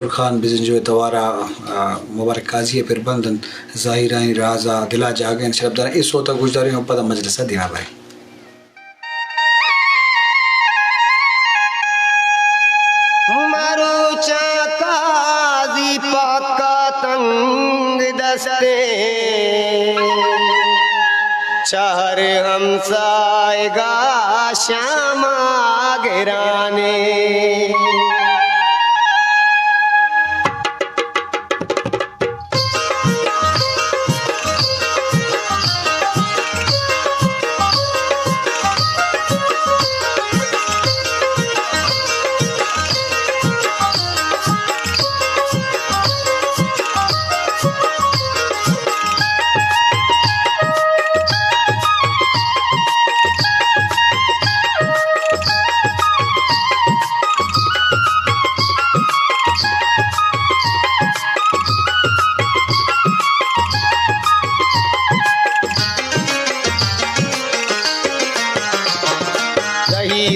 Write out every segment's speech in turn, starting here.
खान बिजंजो तवारा मुबारक काजी फिर बंदन जाहिरानी राजा दिला जागन शरबदार इस होता गुजदारी में पता मजलिस दिना भाई मरुचा काजी पक्का तंग दस्ते चार हमसाएगा श्यामा गिराने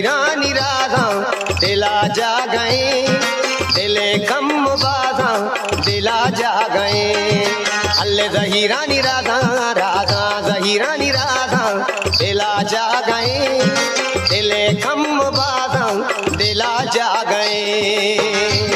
रानी राधा दिला जा गए दिले कम बाधा दिला जा गए अल्ले जही रानी राधा राधा जही रानी राधा दिला जा गए दिले कम बाधा दिला जा गए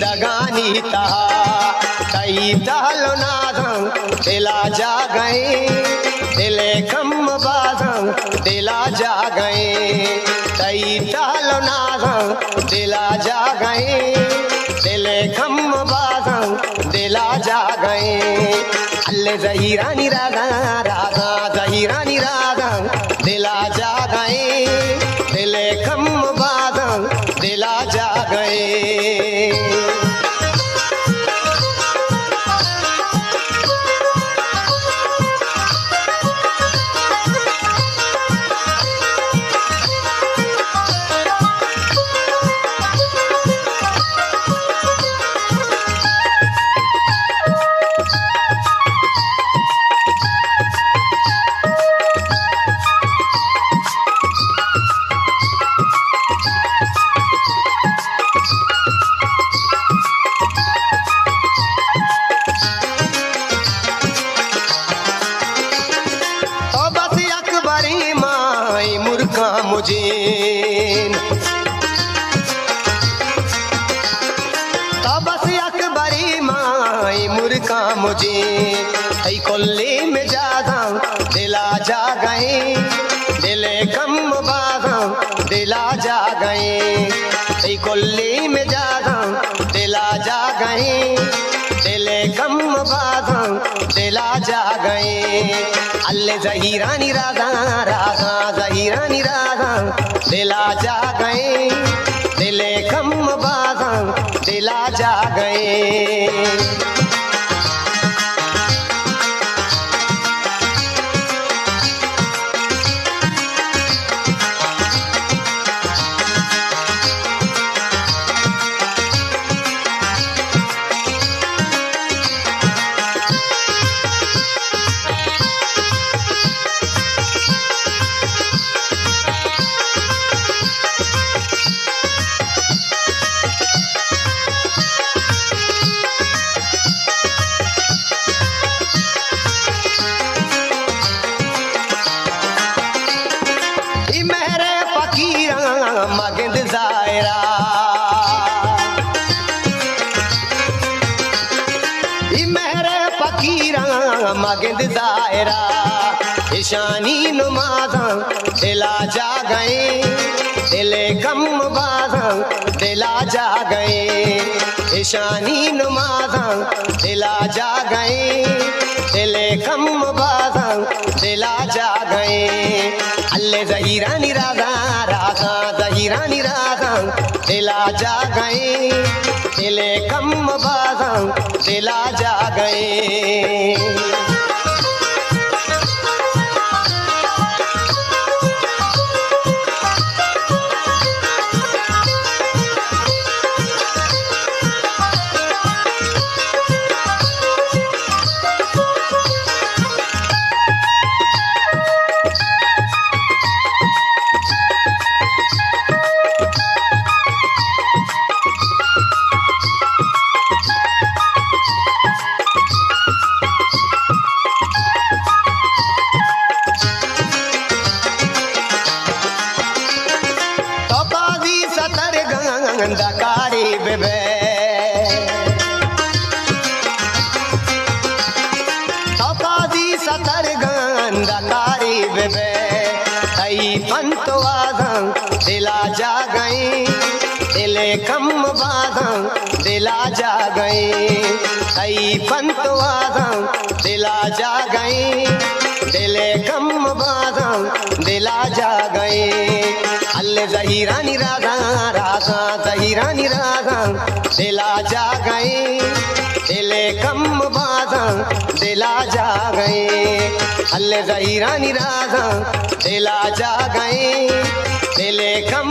दगानी तहा कई डालो नादं दिला जा गए दिले कम बादं दिला जा गए कई डालो नादं दिला जा गए दिले कम बादं दिला जा गए अल्ले जही रानी राधा राधा जही रानी राधा दिला जा गए दिले कम बादं दिला जा गए मुझे तबस अकबरी माई मुर्का मुझे ऐ कोल्ले में जादा दिला जा गए दिले कम बाधा दिला जा गए ऐ कोल्ले में जादा दिला जा गए दिले कम बाधा दिला जा गए अल्ले जही रानी राधा राधा जही रानी राधा दिला जा गए दिले कम बाधा दिला जा गए मगद जायरा मेरे फकीरा मगद जायरा ईशानी नुमाजा दिला जा गए दिले कम बाजा दिला दिला जा गए ईशानी नमाज़ां दिला जा गए दिले कम बाज़ां दिला जा गए अल्ले ज़हीरानी राज़ा राज़ा ज़हीरानी राज़ां दिला जा गए दिले कम बाज़ां दिला जा गए दकारी बेबे तौकादी सतर गंदकारी बेबे तई पंतवाज़ां दिला जा गए दिले कम बाज़ां दिला जा गए तई पंतवाज़ां दिला जा गए दिले कम बाज़ां दिला जा गए अल्ले ज़हीरानी राज़ा राज़ा ज़हीरानी राज़ां दिला जा गए दिले कम बाज़ां दिला जा गए अल्ले ज़हीरानी राज़ां दिला जा गए दिले कम